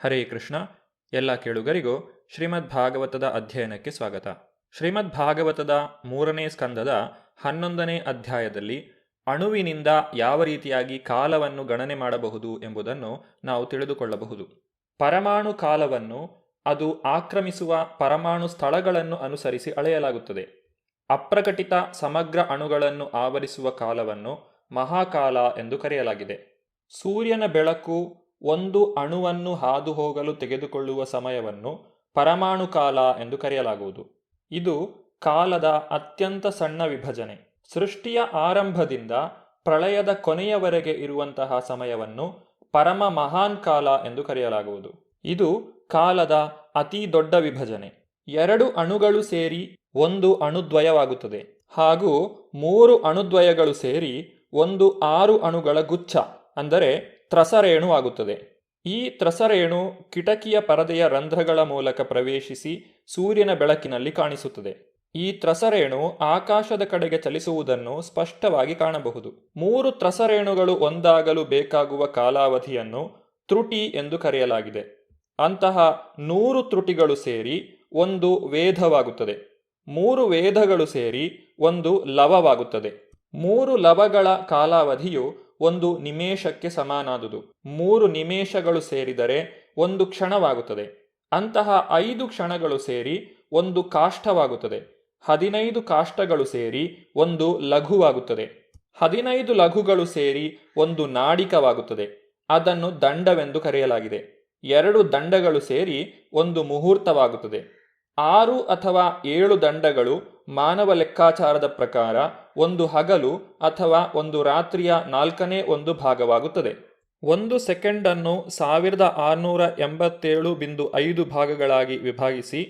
ಹರೇ ಕೃಷ್ಣ. ಎಲ್ಲ ಕೇಳುಗರಿಗೂ ಶ್ರೀಮದ್ ಭಾಗವತದ ಅಧ್ಯಯನಕ್ಕೆ ಸ್ವಾಗತ. ಶ್ರೀಮದ್ ಭಾಗವತದ 3ನೇ ಸ್ಕಂದದ 11ನೇ ಅಧ್ಯಾಯದಲ್ಲಿ ಅಣುವಿನಿಂದ ಯಾವ ರೀತಿಯಾಗಿ ಕಾಲವನ್ನು ಗಣನೆ ಮಾಡಬಹುದು ಎಂಬುದನ್ನು ನಾವು ತಿಳಿದುಕೊಳ್ಳಬಹುದು. ಪರಮಾಣು ಕಾಲವನ್ನು ಅದು ಆಕ್ರಮಿಸುವ ಪರಮಾಣು ಸ್ಥಳಗಳನ್ನು ಅನುಸರಿಸಿ ಅಳೆಯಲಾಗುತ್ತದೆ. ಅಪ್ರಕಟಿತ ಸಮಗ್ರ ಅಣುಗಳನ್ನು ಆವರಿಸುವ ಕಾಲವನ್ನು ಮಹಾಕಾಲ ಎಂದು ಕರೆಯಲಾಗಿದೆ. ಸೂರ್ಯನ ಬೆಳಕು ಒಂದು ಅಣುವನ್ನು ಹಾದು ಹೋಗಲು ತೆಗೆದುಕೊಳ್ಳುವ ಸಮಯವನ್ನು ಪರಮಾಣು ಕಾಲ ಎಂದು ಕರೆಯಲಾಗುವುದು. ಇದು ಕಾಲದ ಅತ್ಯಂತ ಸಣ್ಣ ವಿಭಜನೆ. ಸೃಷ್ಟಿಯ ಆರಂಭದಿಂದ ಪ್ರಳಯದ ಕೊನೆಯವರೆಗೆ ಇರುವಂತಹ ಸಮಯವನ್ನು ಪರಮ ಮಹಾನ್ ಕಾಲ ಎಂದು ಕರೆಯಲಾಗುವುದು. ಇದು ಕಾಲದ ಅತಿ ದೊಡ್ಡ ವಿಭಜನೆ. 2 ಅಣುಗಳು ಸೇರಿ ಒಂದು ಅಣುದ್ವಯವಾಗುತ್ತದೆ, ಹಾಗೂ 3 ಅಣುದ್ವಯಗಳು ಸೇರಿ ಒಂದು 6 ಅಣುಗಳ ಗುಚ್ಛ ಅಂದರೆ ತ್ರಸರೇಣು ಆಗುತ್ತದೆ. ಈ ತ್ರಸರೇಣು ಕಿಟಕಿಯ ಪರದೆಯ ರಂಧ್ರಗಳ ಮೂಲಕ ಪ್ರವೇಶಿಸಿ ಸೂರ್ಯನ ಬೆಳಕಿನಲ್ಲಿ ಕಾಣಿಸುತ್ತದೆ. ಈ ತ್ರಸರೇಣು ಆಕಾಶದ ಕಡೆಗೆ ಚಲಿಸುವುದನ್ನು ಸ್ಪಷ್ಟವಾಗಿ ಕಾಣಬಹುದು. 3 ತ್ರಸರೇಣುಗಳು ಒಂದಾಗಲು ಬೇಕಾಗುವ ಕಾಲಾವಧಿಯನ್ನು ತ್ರುಟಿ ಎಂದು ಕರೆಯಲಾಗಿದೆ. ಅಂತಹ 100 ತ್ರುಟಿಗಳು ಸೇರಿ ಒಂದು ವೇದವಾಗುತ್ತದೆ. 3 ವೇದಗಳು ಸೇರಿ ಒಂದು ಲವವಾಗುತ್ತದೆ. 3 ಲವಗಳ ಕಾಲಾವಧಿಯು ಒಂದು ನಿಮೇಷಕ್ಕೆ ಸಮಾನಾದುದು. 3 ನಿಮೇಷಗಳು ಸೇರಿದರೆ ಒಂದು ಕ್ಷಣವಾಗುತ್ತದೆ. ಅಂತಹ 5 ಕ್ಷಣಗಳು ಸೇರಿ ಒಂದು ಕಾಷ್ಠವಾಗುತ್ತದೆ. 15 ಕಾಷ್ಠಗಳು ಸೇರಿ ಒಂದು ಲಘುವಾಗುತ್ತದೆ. 15 ಲಘುಗಳು ಸೇರಿ ಒಂದು ನಾಡಿಕವಾಗುತ್ತದೆ. ಅದನ್ನು ದಂಡವೆಂದು ಕರೆಯಲಾಗಿದೆ. 2 ದಂಡಗಳು ಸೇರಿ ಒಂದು ಮುಹೂರ್ತವಾಗುತ್ತದೆ. 6 ಅಥವಾ 7 ದಂಡಗಳು ಮಾನವ ಲೆಕ್ಕಾಚಾರದ ಪ್ರಕಾರ ಒಂದು ಹಗಲು ಅಥವಾ ಒಂದು ರಾತ್ರಿಯ 4ನೇ ಒಂದು ಭಾಗವಾಗುತ್ತದೆ. 1 ಸೆಕೆಂಡನ್ನು 1687.5 ಭಾಗಗಳಾಗಿ ವಿಭಾಗಿಸಿ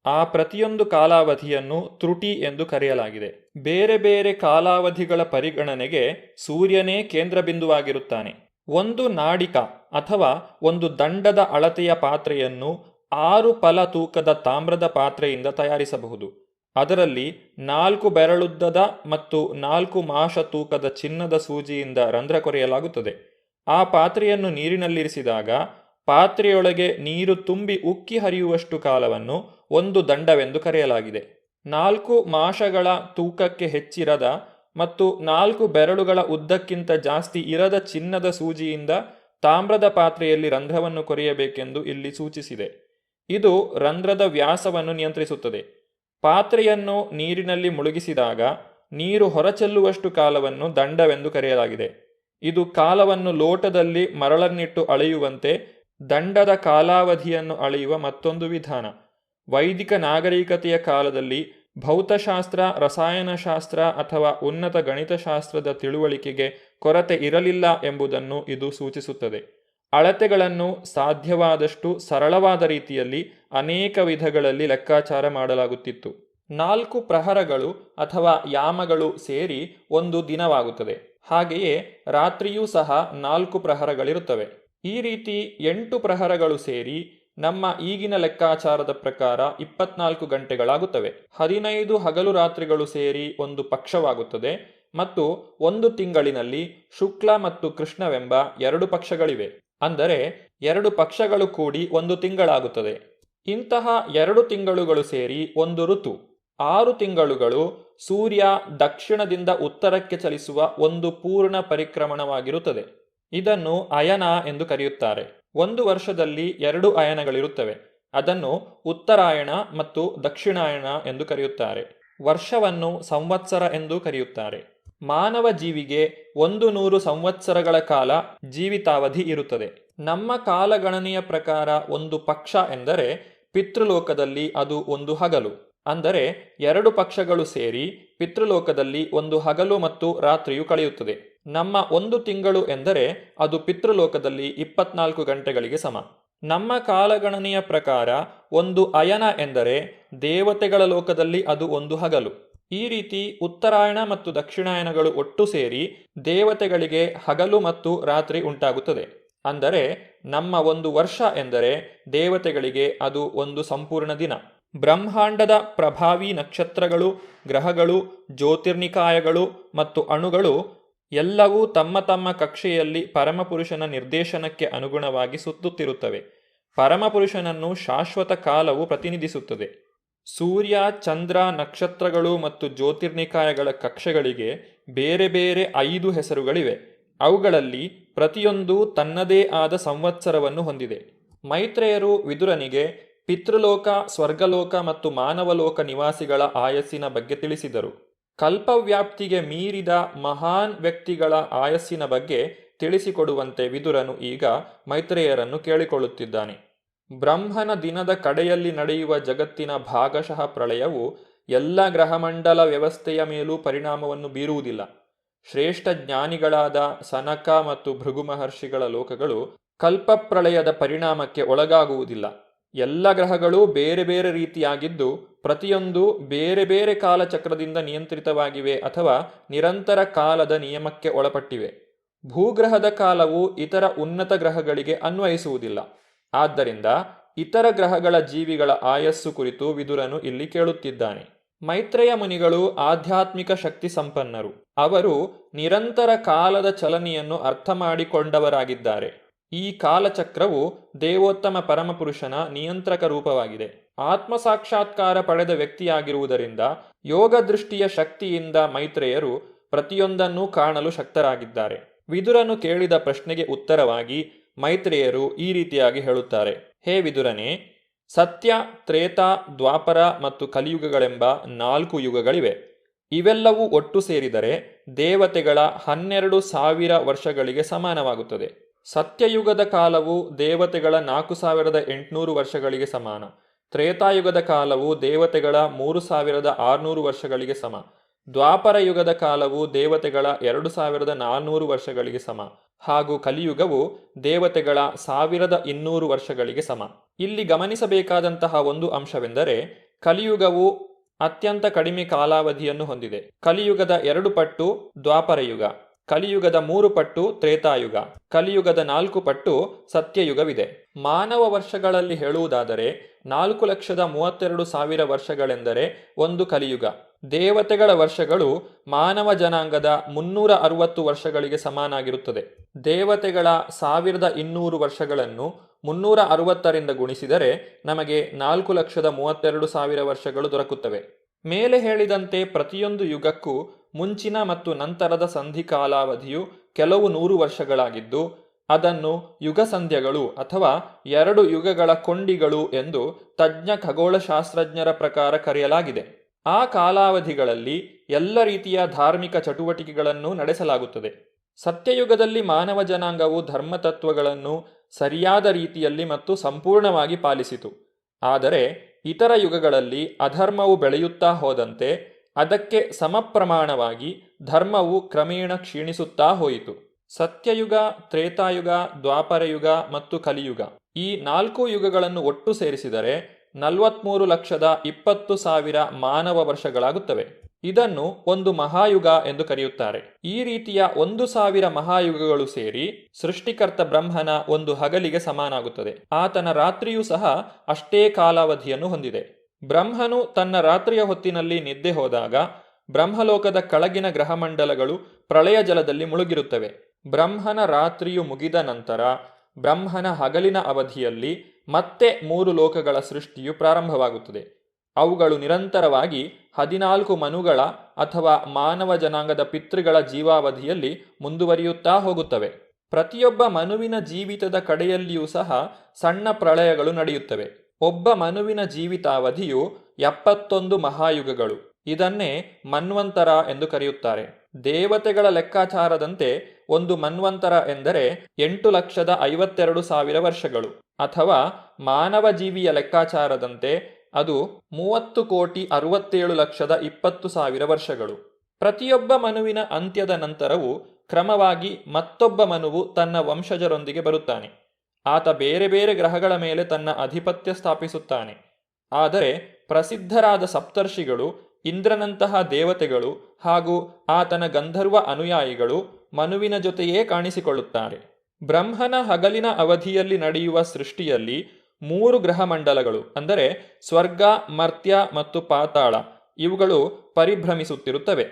ಆ ಪ್ರತಿಯೊಂದು ಕಾಲಾವಧಿಯನ್ನು ತ್ರುಟಿ ಎಂದು ಕರೆಯಲಾಗಿದೆ. ಬೇರೆ ಬೇರೆ ಕಾಲಾವಧಿಗಳ ಪರಿಗಣನೆಗೆ ಸೂರ್ಯನೇ ಕೇಂದ್ರ ಬಿಂದುವಾಗಿರುತ್ತಾನೆ. ಒಂದು ನಾಡಿಕ ಅಥವಾ ಒಂದು ದಂಡದ ಅಳತೆಯ ಪಾತ್ರೆಯನ್ನು 6 ಫಲ ತೂಕದ ತಾಮ್ರದ ಪಾತ್ರೆಯಿಂದ ತಯಾರಿಸಬಹುದು. ಅದರಲ್ಲಿ 4 ಬೆರಳುದ್ದದ ಮತ್ತು 4 ಮಾಷ ತೂಕದ ಚಿನ್ನದ ಸೂಜಿಯಿಂದ ರಂಧ್ರ ಕೊರೆಯಲಾಗುತ್ತದೆ. ಆ ಪಾತ್ರೆಯನ್ನು ನೀರಿನಲ್ಲಿರಿಸಿದಾಗ ಪಾತ್ರೆಯೊಳಗೆ ನೀರು ತುಂಬಿ ಉಕ್ಕಿ ಹರಿಯುವಷ್ಟು ಕಾಲವನ್ನು ಒಂದು ದಂಡವೆಂದು ಕರೆಯಲಾಗಿದೆ. 4 ಮಾಷಗಳ ತೂಕಕ್ಕೆ ಹೆಚ್ಚಿರದ ಮತ್ತು 4 ಬೆರಳುಗಳ ಉದ್ದಕ್ಕಿಂತ ಜಾಸ್ತಿ ಇರದ ಚಿನ್ನದ ಸೂಜಿಯಿಂದ ತಾಮ್ರದ ಪಾತ್ರೆಯಲ್ಲಿ ರಂಧ್ರವನ್ನು ಕೊರೆಯಬೇಕೆಂದು ಇಲ್ಲಿ ಸೂಚಿಸಿದೆ. ಇದು ರಂಧ್ರದ ವ್ಯಾಸವನ್ನು ನಿಯಂತ್ರಿಸುತ್ತದೆ. ಪಾತ್ರೆಯನ್ನು ನೀರಿನಲ್ಲಿ ಮುಳುಗಿಸಿದಾಗ ನೀರು ಹೊರಚೆಲ್ಲುವಷ್ಟು ಕಾಲವನ್ನು ದಂಡವೆಂದು ಕರೆಯಲಾಗಿದೆ. ಇದು ಕಾಲವನ್ನು ಲೋಟದಲ್ಲಿ ಮರಳನ್ನಿಟ್ಟು ಅಳೆಯುವಂತೆ ದಂಡದ ಕಾಲಾವಧಿಯನ್ನು ಅಳೆಯುವ ಮತ್ತೊಂದು ವಿಧಾನ. ವೈದಿಕ ನಾಗರಿಕತೆಯ ಕಾಲದಲ್ಲಿ ಭೌತಶಾಸ್ತ್ರ, ರಸಾಯನಶಾಸ್ತ್ರ ಅಥವಾ ಉನ್ನತ ಗಣಿತಶಾಸ್ತ್ರದ ತಿಳುವಳಿಕೆಗೆ ಕೊರತೆ ಇರಲಿಲ್ಲ ಎಂಬುದನ್ನು ಇದು ಸೂಚಿಸುತ್ತದೆ. ಅಳತೆಗಳನ್ನು ಸಾಧ್ಯವಾದಷ್ಟು ಸರಳವಾದ ರೀತಿಯಲ್ಲಿ ಅನೇಕ ವಿಧಗಳಲ್ಲಿ ಲೆಕ್ಕಾಚಾರ ಮಾಡಲಾಗುತ್ತಿತ್ತು. 4 ಪ್ರಹರಗಳು ಅಥವಾ ಯಾಮಗಳು ಸೇರಿ ಒಂದು ದಿನವಾಗುತ್ತದೆ. ಹಾಗೆಯೇ ರಾತ್ರಿಯೂ ಸಹ 4 ಪ್ರಹರಗಳಿರುತ್ತವೆ. ಈ ರೀತಿ 8 ಪ್ರಹರಗಳು ಸೇರಿ ನಮ್ಮ ಈಗಿನ ಲೆಕ್ಕಾಚಾರದ ಪ್ರಕಾರ 24 ಗಂಟೆಗಳಾಗುತ್ತವೆ. 15 ಹಗಲು ರಾತ್ರಿಗಳು ಸೇರಿ ಒಂದು ಪಕ್ಷವಾಗುತ್ತದೆ ಮತ್ತು ಒಂದು ತಿಂಗಳಿನಲ್ಲಿ ಶುಕ್ಲ ಮತ್ತು ಕೃಷ್ಣವೆಂಬ 2 ಪಕ್ಷಗಳಿವೆ. ಅಂದರೆ 2 ಪಕ್ಷಗಳು ಕೂಡಿ ಒಂದು ತಿಂಗಳಾಗುತ್ತದೆ. ಇಂತಹ 2 ತಿಂಗಳುಗಳು ಸೇರಿ ಒಂದು ಋತು. 6 ತಿಂಗಳುಗಳು ಸೂರ್ಯ ದಕ್ಷಿಣದಿಂದ ಉತ್ತರಕ್ಕೆ ಚಲಿಸುವ ಒಂದು ಪೂರ್ಣ ಪರಿಕ್ರಮಣವಾಗಿರುತ್ತದೆ. ಇದನ್ನು ಅಯನ ಎಂದು ಕರೆಯುತ್ತಾರೆ. ಒಂದು ವರ್ಷದಲ್ಲಿ 2 ಅಯನಗಳಿರುತ್ತವೆ. ಅದನ್ನು ಉತ್ತರಾಯಣ ಮತ್ತು ದಕ್ಷಿಣಾಯಣ ಎಂದು ಕರೆಯುತ್ತಾರೆ. ವರ್ಷವನ್ನು ಸಂವತ್ಸರ ಎಂದು ಕರೆಯುತ್ತಾರೆ. ಮಾನವ ಜೀವಿಗೆ 100 ಸಂವತ್ಸರಗಳ ಕಾಲ ಜೀವಿತಾವಧಿ ಇರುತ್ತದೆ. ನಮ್ಮ ಕಾಲಗಣನೆಯ ಪ್ರಕಾರ ಒಂದು ಪಕ್ಷ ಎಂದರೆ ಪಿತೃಲೋಕದಲ್ಲಿ ಅದು ಒಂದು ಹಗಲು. ಅಂದರೆ 2 ಪಕ್ಷಗಳು ಸೇರಿ ಪಿತೃಲೋಕದಲ್ಲಿ ಒಂದು ಹಗಲು ಮತ್ತು ರಾತ್ರಿಯು ಕಳೆಯುತ್ತದೆ. ನಮ್ಮ ಒಂದು ತಿಂಗಳು ಎಂದರೆ ಅದು ಪಿತೃಲೋಕದಲ್ಲಿ 24 ಗಂಟೆಗಳಿಗೆ ಸಮ. ನಮ್ಮ ಕಾಲಗಣನೆಯ ಪ್ರಕಾರ ಒಂದು ಅಯನ ಎಂದರೆ ದೇವತೆಗಳ ಲೋಕದಲ್ಲಿ ಅದು ಒಂದು ಹಗಲು. ಈ ರೀತಿ ಉತ್ತರಾಯಣ ಮತ್ತು ದಕ್ಷಿಣಾಯನಗಳು ಒಟ್ಟು ಸೇರಿ ದೇವತೆಗಳಿಗೆ ಹಗಲು ಮತ್ತು ರಾತ್ರಿ ಉಂಟಾಗುತ್ತದೆ. ಅಂದರೆ ನಮ್ಮ ಒಂದು ವರ್ಷ ಎಂದರೆ ದೇವತೆಗಳಿಗೆ ಅದು ಒಂದು ಸಂಪೂರ್ಣ ದಿನ. ಬ್ರಹ್ಮಾಂಡದ ಪ್ರಭಾವಿ ನಕ್ಷತ್ರಗಳು, ಗ್ರಹಗಳು, ಜ್ಯೋತಿರ್ನಿಕಾಯಗಳು ಮತ್ತು ಅಣುಗಳು ಎಲ್ಲವೂ ತಮ್ಮ ತಮ್ಮ ಕಕ್ಷೆಯಲ್ಲಿ ಪರಮಪುರುಷನ ನಿರ್ದೇಶನಕ್ಕೆ ಅನುಗುಣವಾಗಿ ಸುತ್ತುತ್ತಿರುತ್ತವೆ. ಪರಮಪುರುಷನನ್ನು ಶಾಶ್ವತ ಕಾಲವು ಪ್ರತಿನಿಧಿಸುತ್ತದೆ. ಸೂರ್ಯ, ಚಂದ್ರ, ನಕ್ಷತ್ರಗಳು ಮತ್ತು ಜ್ಯೋತಿರ್ನಿಕಾಯಗಳ ಕಕ್ಷೆಗಳಿಗೆ ಬೇರೆ ಬೇರೆ 5 ಹೆಸರುಗಳಿವೆ. ಅವುಗಳಲ್ಲಿ ಪ್ರತಿಯೊಂದು ತನ್ನದೇ ಆದ ಸಂವತ್ಸರವನ್ನು ಹೊಂದಿದೆ. ಮೈತ್ರೇಯರು ವಿದುರನಿಗೆ ಪಿತೃಲೋಕ, ಸ್ವರ್ಗಲೋಕ ಮತ್ತು ಮಾನವಲೋಕ ನಿವಾಸಿಗಳ ಆಯಸ್ಸಿನ ಬಗ್ಗೆ ತಿಳಿಸಿದರು. ಕಲ್ಪವ್ಯಾಪ್ತಿಗೆ ಮೀರಿದ ಮಹಾನ್ ವ್ಯಕ್ತಿಗಳ ಆಯಸ್ಸಿನ ಬಗ್ಗೆ ತಿಳಿಸಿಕೊಡುವಂತೆ ವಿದುರನು ಈಗ ಮೈತ್ರೇಯರನ್ನು ಕೇಳಿಕೊಳ್ಳುತ್ತಿದ್ದಾನೆ. ಬ್ರಹ್ಮನ ದಿನದ ಕಡೆಯಲ್ಲಿ ನಡೆಯುವ ಜಗತ್ತಿನ ಭಾಗಶಃ ಪ್ರಳಯವು ಎಲ್ಲ ಗ್ರಹಮಂಡಲ ವ್ಯವಸ್ಥೆಯ ಮೇಲೂ ಪರಿಣಾಮವನ್ನು ಬೀರುವುದಿಲ್ಲ. ಶ್ರೇಷ್ಠ ಜ್ಞಾನಿಗಳಾದ ಸನಕ ಮತ್ತು ಭೃಗು ಮಹರ್ಷಿಗಳ ಲೋಕಗಳು ಕಲ್ಪಪ್ರಳಯದ ಪರಿಣಾಮಕ್ಕೆ ಒಳಗಾಗುವುದಿಲ್ಲ. ಎಲ್ಲ ಗ್ರಹಗಳೂ ಬೇರೆ ಬೇರೆ ರೀತಿಯಾಗಿದ್ದು ಪ್ರತಿಯೊಂದು ಬೇರೆ ಬೇರೆ ಕಾಲಚಕ್ರದಿಂದ ನಿಯಂತ್ರಿತವಾಗಿವೆ ಅಥವಾ ನಿರಂತರ ಕಾಲದ ನಿಯಮಕ್ಕೆ ಒಳಪಟ್ಟಿವೆ. ಭೂಗ್ರಹದ ಕಾಲವು ಇತರ ಉನ್ನತ ಗ್ರಹಗಳಿಗೆ ಅನ್ವಯಿಸುವುದಿಲ್ಲ. ಆದ್ದರಿಂದ ಇತರ ಗ್ರಹಗಳ ಜೀವಿಗಳ ಆಯಸ್ಸು ಕುರಿತು ವಿದುರನು ಇಲ್ಲಿ ಕೇಳುತ್ತಿದ್ದಾನೆ. ಮೈತ್ರೇಯ ಮುನಿಗಳು ಆಧ್ಯಾತ್ಮಿಕ ಶಕ್ತಿ ಸಂಪನ್ನರು. ಅವರು ನಿರಂತರ ಕಾಲದ ಚಲನೆಯನ್ನು ಅರ್ಥ ಮಾಡಿಕೊಂಡವರಾಗಿದ್ದಾರೆ. ಈ ಕಾಲಚಕ್ರವು ದೇವೋತ್ತಮ ಪರಮಪುರುಷನ ನಿಯಂತ್ರಕ ರೂಪವಾಗಿದೆ. ಆತ್ಮ ಸಾಕ್ಷಾತ್ಕಾರ ಪಡೆದ ವ್ಯಕ್ತಿಯಾಗಿರುವುದರಿಂದ ಯೋಗ ದೃಷ್ಟಿಯ ಶಕ್ತಿಯಿಂದ ಮೈತ್ರೇಯರು ಪ್ರತಿಯೊಂದನ್ನೂ ಕಾಣಲು ಶಕ್ತರಾಗಿದ್ದಾರೆ. ವಿದುರನು ಕೇಳಿದ ಪ್ರಶ್ನೆಗೆ ಉತ್ತರವಾಗಿ ಮೈತ್ರೇಯರು ಈ ರೀತಿಯಾಗಿ ಹೇಳುತ್ತಾರೆ. ಹೇ ವಿದುರನೇ, ಸತ್ಯ, ತ್ರೇತಾ, ದ್ವಾಪರ ಮತ್ತು ಕಲಿಯುಗಗಳೆಂಬ 4 ಯುಗಗಳಿವೆ. ಇವೆಲ್ಲವೂ ಒಟ್ಟು ಸೇರಿದರೆ ದೇವತೆಗಳ 12,000 ವರ್ಷಗಳಿಗೆ ಸಮಾನವಾಗುತ್ತದೆ. ಸತ್ಯಯುಗದ ಕಾಲವು ದೇವತೆಗಳ 4,800 ವರ್ಷಗಳಿಗೆ ಸಮಾನ. ತ್ರೇತಾಯುಗದ ಕಾಲವು ದೇವತೆಗಳ 3,600 ವರ್ಷಗಳಿಗೆ ಸಮ. ದ್ವಾಪರ ಯುಗದ ಕಾಲವು ದೇವತೆಗಳ 2,400 ವರ್ಷಗಳಿಗೆ ಸಮ. ಹಾಗೂ ಕಲಿಯುಗವು ದೇವತೆಗಳ 1,200 ವರ್ಷಗಳಿಗೆ ಸಮ. ಇಲ್ಲಿ ಗಮನಿಸಬೇಕಾದಂತಹ ಒಂದು ಅಂಶವೆಂದರೆ ಕಲಿಯುಗವು ಅತ್ಯಂತ ಕಡಿಮೆ ಕಾಲಾವಧಿಯನ್ನು ಹೊಂದಿದೆ. ಕಲಿಯುಗದ 2 ಪಟ್ಟು ದ್ವಾಪರ ಯುಗ, ಕಲಿಯುಗದ 3 ಪಟ್ಟು ತ್ರೇತಾಯುಗ, ಕಲಿಯುಗದ 4 ಪಟ್ಟು ಸತ್ಯಯುಗವಿದೆ. ಮಾನವ ವರ್ಷಗಳಲ್ಲಿ ಹೇಳುವುದಾದರೆ 4,32,000 ವರ್ಷಗಳೆಂದರೆ ಒಂದು ಕಲಿಯುಗ. ದೇವತೆಗಳ ವರ್ಷಗಳು ಮಾನವ ಜನಾಂಗದ 360 ವರ್ಷಗಳಿಗೆ ಸಮಾನಾಗಿರುತ್ತದೆ. ದೇವತೆಗಳ 1,200 ವರ್ಷಗಳನ್ನು 360ರಿಂದ ಗುಣಿಸಿದರೆ ನಮಗೆ 4,32,000 ವರ್ಷಗಳು ದೊರಕುತ್ತವೆ. ಮೇಲೆ ಹೇಳಿದಂತೆ ಪ್ರತಿಯೊಂದು ಯುಗಕ್ಕೂ ಮುಂಚಿನ ಮತ್ತು ನಂತರದ ಸಂಧಿ ಕಾಲಾವಧಿಯು ಕೆಲವು 100 ವರ್ಷಗಳಾಗಿದ್ದು ಅದನ್ನು ಯುಗ ಸಂಧ್ಯಗಳು ಅಥವಾ 2 ಯುಗಗಳ ಕೊಂಡಿಗಳು ಎಂದು ತಜ್ಞ ಖಗೋಳಶಾಸ್ತ್ರಜ್ಞರ ಪ್ರಕಾರ ಕರೆಯಲಾಗಿದೆ. ಆ ಕಾಲಾವಧಿಗಳಲ್ಲಿ ಎಲ್ಲ ರೀತಿಯ ಧಾರ್ಮಿಕ ಚಟುವಟಿಕೆಗಳನ್ನು ನಡೆಸಲಾಗುತ್ತದೆ. ಸತ್ಯಯುಗದಲ್ಲಿ ಮಾನವ ಜನಾಂಗವು ಧರ್ಮತತ್ವಗಳನ್ನು ಸರಿಯಾದ ರೀತಿಯಲ್ಲಿ ಮತ್ತು ಸಂಪೂರ್ಣವಾಗಿ ಪಾಲಿಸಿತು. ಆದರೆ ಇತರ ಯುಗಗಳಲ್ಲಿ ಅಧರ್ಮವು ಬೆಳೆಯುತ್ತಾ ಹೋದಂತೆ ಅದಕ್ಕೆ ಸಮಪ್ರಮಾಣವಾಗಿ ಧರ್ಮವು ಕ್ರಮೇಣ ಕ್ಷೀಣಿಸುತ್ತಾ ಹೋಯಿತು. ಸತ್ಯಯುಗ, ತ್ರೇತಾಯುಗ, ದ್ವಾಪರಯುಗ ಮತ್ತು ಕಲಿಯುಗ ಈ 4 ಯುಗಗಳನ್ನು ಒಟ್ಟು ಸೇರಿಸಿದರೆ 43,20,000 ಮಾನವ ವರ್ಷಗಳಾಗುತ್ತವೆ. ಇದನ್ನು ಒಂದು ಮಹಾಯುಗ ಎಂದು ಕರೆಯುತ್ತಾರೆ. ಈ ರೀತಿಯ 1,000 ಮಹಾಯುಗಗಳು ಸೇರಿ ಸೃಷ್ಟಿಕರ್ತ ಬ್ರಹ್ಮನ ಒಂದು ಹಗಲಿಗೆ ಸಮಾನಾಗುತ್ತದೆ. ಆತನ ರಾತ್ರಿಯೂ ಸಹ ಅಷ್ಟೇ ಕಾಲಾವಧಿಯನ್ನು ಹೊಂದಿದೆ. ಬ್ರಹ್ಮನು ತನ್ನ ರಾತ್ರಿಯ ಹೊತ್ತಿನಲ್ಲಿ ನಿದ್ದೆ ಹೋದಾಗ ಬ್ರಹ್ಮಲೋಕದ ಕೆಳಗಿನ ಗ್ರಹಮಂಡಲಗಳು ಪ್ರಳಯ ಜಲದಲ್ಲಿ ಮುಳುಗಿರುತ್ತವೆ. ಬ್ರಹ್ಮನ ರಾತ್ರಿಯು ಮುಗಿದ ನಂತರ ಬ್ರಹ್ಮನ ಹಗಲಿನ ಅವಧಿಯಲ್ಲಿ ಮತ್ತೆ 3 ಲೋಕಗಳ ಸೃಷ್ಟಿಯು ಪ್ರಾರಂಭವಾಗುತ್ತದೆ. ಅವುಗಳು ನಿರಂತರವಾಗಿ 14 ಮನುಗಳ ಅಥವಾ ಮಾನವ ಜನಾಂಗದ ಪಿತೃಗಳ ಜೀವಾವಧಿಯಲ್ಲಿ ಮುಂದುವರಿಯುತ್ತಾ ಹೋಗುತ್ತವೆ. ಪ್ರತಿಯೊಬ್ಬ ಮನುವಿನ ಜೀವಿತದ ಕಡೆಯಲ್ಲಿಯೂ ಸಹ ಸಣ್ಣ ಪ್ರಳಯಗಳು ನಡೆಯುತ್ತವೆ. ಒಬ್ಬ ಮನುವಿನ ಜೀವಿತಾವಧಿಯು 71 ಮಹಾಯುಗಗಳು. ಇದನ್ನೇ ಮನ್ವಂತರ ಎಂದು ಕರೆಯುತ್ತಾರೆ. ದೇವತೆಗಳ ಲೆಕ್ಕಾಚಾರದಂತೆ ಒಂದು ಮನ್ವಂತರ ಎಂದರೆ 8,52,000 ವರ್ಷಗಳು, ಅಥವಾ ಮಾನವ ಜೀವಿಯ ಲೆಕ್ಕಾಚಾರದಂತೆ ಅದು 30,67,20,000 ವರ್ಷಗಳು. ಪ್ರತಿಯೊಬ್ಬ ಮನುವಿನ ಅಂತ್ಯದ ನಂತರವೂ ಕ್ರಮವಾಗಿ ಮತ್ತೊಬ್ಬ ಮನುವು ತನ್ನ ವಂಶಜರೊಂದಿಗೆ ಬರುತ್ತಾನೆ. ಆತ ಬೇರೆ ಬೇರೆ ಗ್ರಹಗಳ ಮೇಲೆ ತನ್ನ ಅಧಿಪತ್ಯ ಸ್ಥಾಪಿಸುತ್ತಾನೆ. ಆದರೆ ಪ್ರಸಿದ್ಧರಾದ ಸಪ್ತರ್ಷಿಗಳು, ಇಂದ್ರನಂತಹ ದೇವತೆಗಳು ಹಾಗೂ ಆತನ ಗಂಧರ್ವ ಅನುಯಾಯಿಗಳು ಮನುವಿನ ಜೊತೆಯೇ ಕಾಣಿಸಿಕೊಳ್ಳುತ್ತಾರೆ. ಬ್ರಹ್ಮನ ಹಗಲಿನ ಅವಧಿಯಲ್ಲಿ ನಡೆಯುವ ಸೃಷ್ಟಿಯಲ್ಲಿ 3 ಗ್ರಹಮಂಡಲಗಳು ಅಂದರೆ ಸ್ವರ್ಗ, ಮರ್ತ್ಯ ಮತ್ತು ಪಾತಾಳ ಇವುಗಳು ಪರಿಭ್ರಮಿಸುತ್ತಿರುತ್ತವೆ.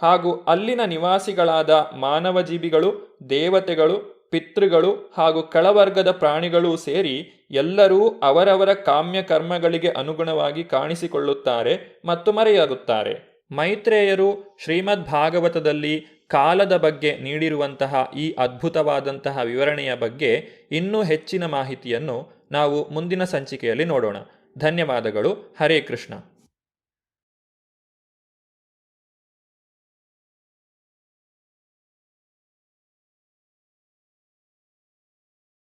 ಹಾಗೂ ಅಲ್ಲಿನ ನಿವಾಸಿಗಳಾದ ಮಾನವ ಜೀವಿಗಳು, ದೇವತೆಗಳು ಪಿತೃಗಳು ಹಾಗೂ ಕೆಳವರ್ಗದ ಪ್ರಾಣಿಗಳೂ ಸೇರಿ ಎಲ್ಲರೂ ಅವರವರ ಕಾಮ್ಯ ಕರ್ಮಗಳಿಗೆ ಅನುಗುಣವಾಗಿ ಕಾಣಿಸಿಕೊಳ್ಳುತ್ತಾರೆ ಮತ್ತು ಮರೆಯಾಗುತ್ತಾರೆ. ಮೈತ್ರೇಯರು ಶ್ರೀಮದ್ ಭಾಗವತದಲ್ಲಿ ಕಾಲದ ಬಗ್ಗೆ ನೀಡಿರುವಂತಹ ಈ ಅದ್ಭುತವಾದಂತಹ ವಿವರಣೆಯ ಬಗ್ಗೆ ಇನ್ನೂ ಹೆಚ್ಚಿನ ಮಾಹಿತಿಯನ್ನು ನಾವು ಮುಂದಿನ ಸಂಚಿಕೆಯಲ್ಲಿ ನೋಡೋಣ. ಧನ್ಯವಾದಗಳು. ಹರೇ ಕೃಷ್ಣ.